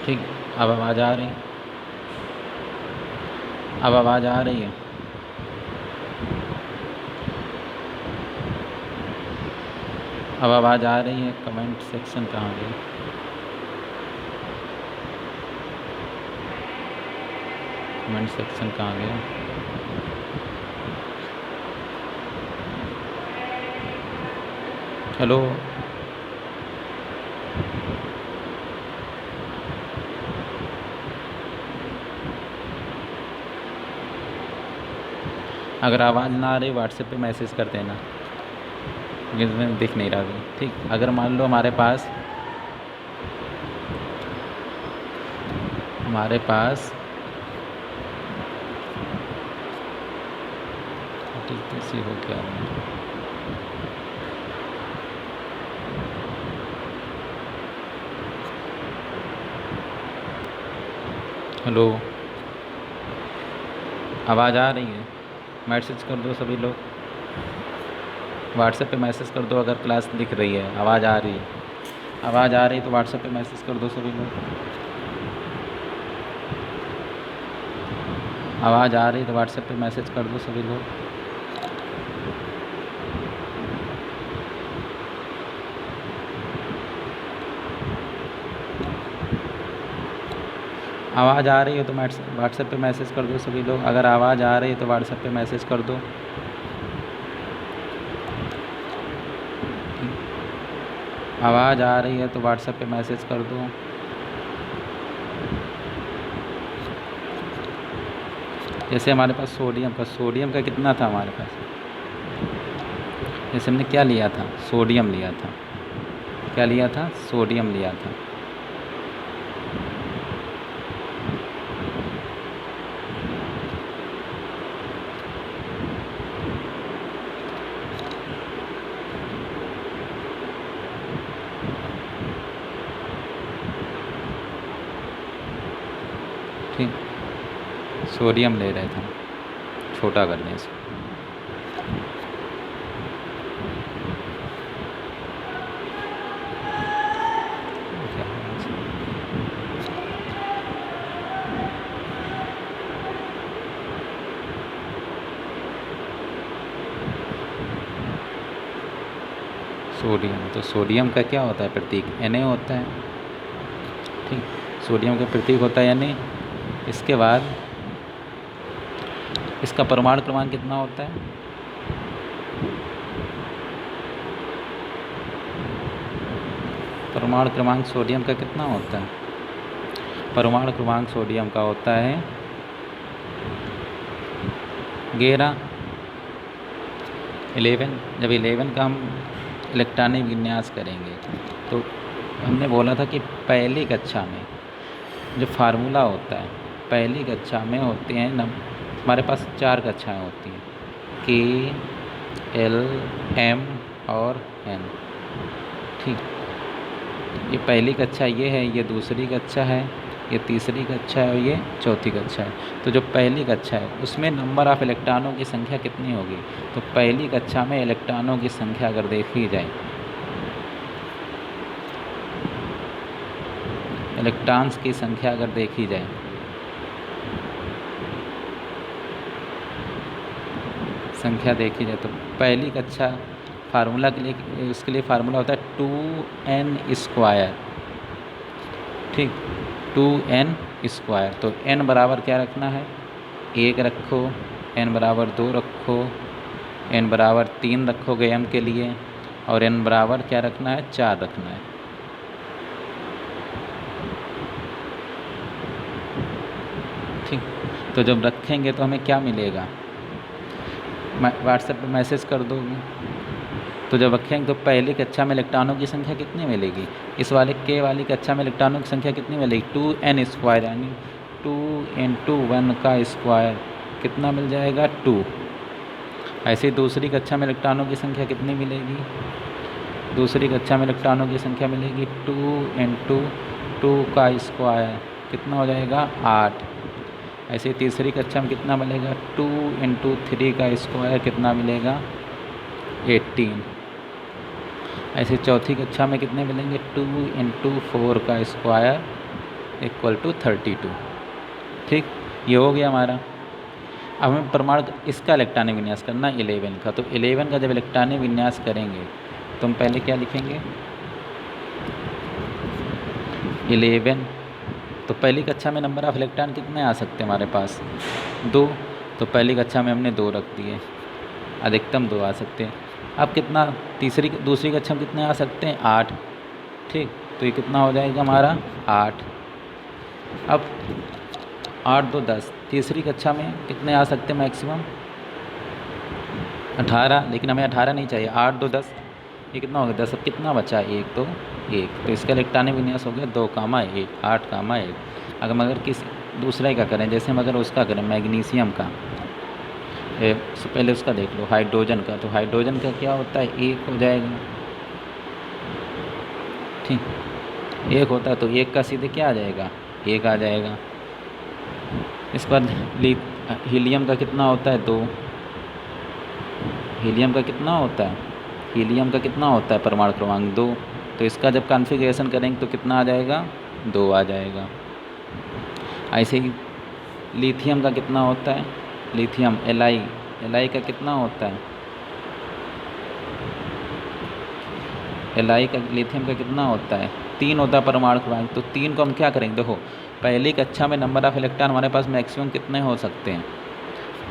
ठीक। अब आवाज़ आ रही? अब आवाज़ आ रही है? अब आवाज़ आ रही है? कमेंट सेक्शन कहाँ गया? कमेंट सेक्शन कहाँ गया? हेलो। अगर आवाज़ ना आ रही व्हाट्सएप पे मैसेज कर देना, इसमें दिख नहीं रहा अभी। ठीक। अगर मान लो हमारे पास कैसी हो क्या? हेलो, आवाज़ आ रही है? मैसेज कर दो सभी लोग, व्हाट्सएप पे मैसेज कर दो। अगर क्लास दिख रही है, आवाज़ आ रही है, आवाज़ आ रही तो व्हाट्सएप पे मैसेज कर दो सभी लोग। आवाज़ आ रही तो व्हाट्सएप पे मैसेज कर दो सभी लोग। आवाज़ आ रही है तो व्हाट्सएप पे मैसेज कर दो सभी लोग। अगर आवाज़ आ रही है तो व्हाट्सएप पे मैसेज कर दो। आवाज़ आ रही है तो व्हाट्सएप पे मैसेज कर दो। जैसे हमारे पास सोडियम का कितना था हमारे पास? जैसे हमने क्या लिया था? सोडियम लिया था। क्या लिया था? सोडियम लिया था। ठीक। सोडियम ले रहे थे, छोटा कर दें इसको। सोडियम, तो सोडियम का क्या होता है प्रतीक? Na होता है। ठीक। सोडियम का प्रतीक होता है Na। इसके बाद इसका परमाणु क्रमांक कितना होता है? परमाणु क्रमांक सोडियम का कितना होता है? परमाणु क्रमांक सोडियम का होता है 11। जब 11 का हम इलेक्ट्रॉनिक विन्यास करेंगे तो हमने बोला था कि पहली कक्षा में जो फार्मूला होता है, पहली कक्षा में होते हैं हमारे पास 4 कक्षाएं होती हैं, K, L, M और N। ठीक। ये पहली कक्षा ये है, ये दूसरी कक्षा है, ये तीसरी कक्षा है और ये चौथी कक्षा है। तो जो पहली कक्षा है उसमें नंबर ऑफ इलेक्ट्रॉनों की संख्या कितनी होगी? तो पहली कक्षा में इलेक्ट्रॉनों की संख्या अगर देखी जाए, इलेक्ट्रॉन्स की संख्या अगर देखी जाए, तो पहली कक्षा फार्मूला के लिए, उसके लिए फार्मूला होता है 2n²। ठीक। 2n²। तो n बराबर क्या रखना है? 1 रखो, n बराबर 2 रखो, n बराबर 3 रखोगे m के लिए, और n बराबर क्या रखना है? 4 रखना है। ठीक। तो जब रखेंगे तो हमें क्या मिलेगा? व्हाट्सएप पे मैसेज कर दोगे। तो जब रखेंगे तो पहली कक्षा में इलेक्ट्रॉनों की संख्या कितनी मिलेगी? इस वाले के वाली कक्षा में इलेक्ट्रॉनों की संख्या कितनी मिलेगी? 2n², यानी 2 × 1 का स्क्वायर कितना मिल जाएगा? 2। ऐसे ही दूसरी कक्षा में इलेक्ट्रॉनों की संख्या कितनी मिलेगी? दूसरी कक्षा में इलेक्ट्रॉनों की संख्या मिलेगी 2 × 2 का स्क्वायर कितना हो जाएगा? 8। ऐसे ही तीसरी कक्षा में कितना मिलेगा? 2 × 3 का स्क्वायर कितना मिलेगा? 18। ऐसे चौथी कक्षा में कितने मिलेंगे? 2 × 4 का स्क्वायर इक्वल टू 32। ठीक, ये हो गया हमारा। अब हमें प्रमाण इसका इलेक्ट्रॉनिक विन्यास करना 11 का। तो 11 का जब इलेक्ट्रॉनिक विन्यास करेंगे तो हम पहले क्या लिखेंगे, 11। तो पहली कक्षा में नंबर ऑफ इलेक्ट्रॉन कितने आ सकते हैं हमारे पास, 2। तो पहली कक्षा में हमने 2 रख दिए, अधिकतम 2 आ सकते हैं। अब कितना दूसरी कक्षा में कितने आ सकते हैं, 8। ठीक, तो ये कितना हो जाएगा हमारा 8। अब 8 2 10, तीसरी कक्षा में कितने आ सकते हैं मैक्सिमम, 18। लेकिन हमें 18 नहीं चाहिए, 8 2 10, ये कितना हो गया 10। अब कितना बचा, 1 तो 1। तो इसका इलेक्ट्रॉनिक विन्यास हो गया 2,1 8,1। अगर हम किसी दूसरे का करें, जैसे हम अगर उसका करें मैग्नीशियम का, तो पहले उसका देख लो हाइड्रोजन का। तो हाइड्रोजन का क्या होता है, 1 हो जाएगा। ठीक, 1 होता है तो 1 का सीधे क्या आ जाएगा, 1 आ जाएगा। इस पर हीलियम का कितना होता है, 2। हीलियम का कितना होता है, हीलियम का कितना होता है परमाणु क्रमांक 2। तो इसका जब कॉन्फ़िगरेशन करेंगे तो कितना आ जाएगा, 2 आ जाएगा। ऐसे ही लिथियम का कितना होता है, लिथियम Li का कितना होता है, लिथियम का कितना होता है, 3 होता है परमाणु क्रमांक। तो 3 को हम क्या करेंगे, देखो पहली कक्षा में नंबर ऑफ इलेक्ट्रॉन हमारे पास मैक्सिमम कितने हो सकते हैं,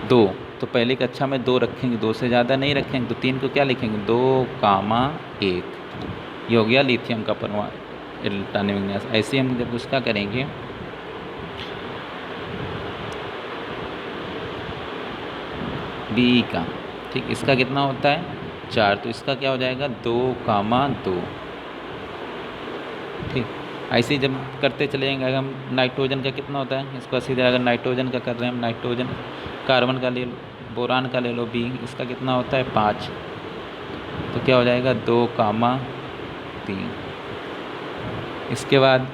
2। तो पहली कक्षा में 2 रखेंगे, 2 से ज़्यादा नहीं रखेंगे। तो 3 को क्या लिखेंगे, 2,1। ये हो गया लिथियम का परमाणु इलेक्ट्रॉनिक विन्यास। ऐसे हम जब उसका करेंगे बी का, ठीक, इसका कितना होता है 4। तो इसका क्या हो जाएगा 2,2। ठीक, ऐसे ही जब करते चले जाएंगे। अगर हम नाइट्रोजन का कितना होता है, इसको सीधे अगर नाइट्रोजन का कर रहे हैं हम, नाइट्रोजन, कार्बन का ले लो, बोरान का ले लो बी, इसका कितना होता है 5। तो क्या हो जाएगा 2,3। इसके बाद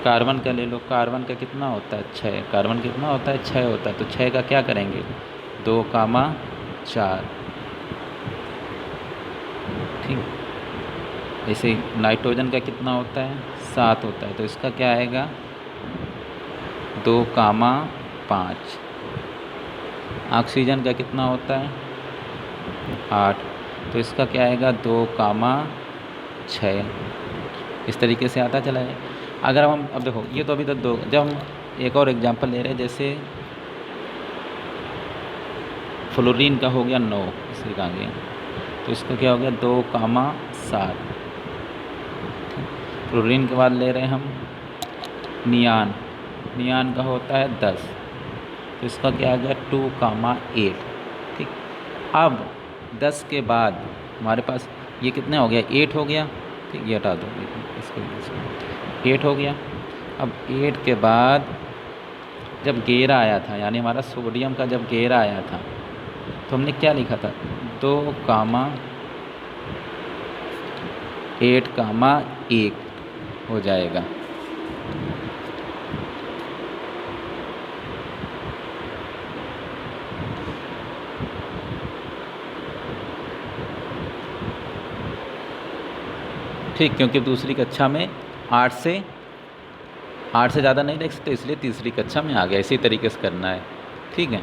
कार्बन का ले लो, कार्बन का कितना होता है 6। कार्बन कितना होता है 6 होता है। तो 6 का क्या करेंगे 2,4। ठीक, ऐसे ही नाइट्रोजन का कितना होता है 7 होता है। तो इसका क्या आएगा 2,5। ऑक्सीजन का कितना होता है 8। तो इसका क्या आएगा 2,6। इस तरीके से आता चला है। अगर हम अब देखो ये तो अभी तक 2, जब हम एक और एग्जांपल ले रहे हैं, जैसे फ्लोरीन का हो गया 9, इसलिए कहा गया। तो इसका क्या हो गया 2,7। फ्लोरीन के बाद ले रहे हैं हम नियान का होता है 10। तो इसका क्या आ गया 2,8। ठीक, अब 10 के बाद हमारे पास ये कितने हो गया 8 हो गया। ठीक, ये हटा दो इसको 8 हो गया। अब 8 के बाद जब घेरा आया था, यानी हमारा सोडियम का जब घेरा आया था, तो हमने क्या लिखा था 2,8,1 हो जाएगा। ठीक, क्योंकि दूसरी कक्षा में 8 से ज़्यादा नहीं लिख सकते, इसलिए तीसरी कक्षा में आ गया। इसी तरीके से करना है। ठीक है।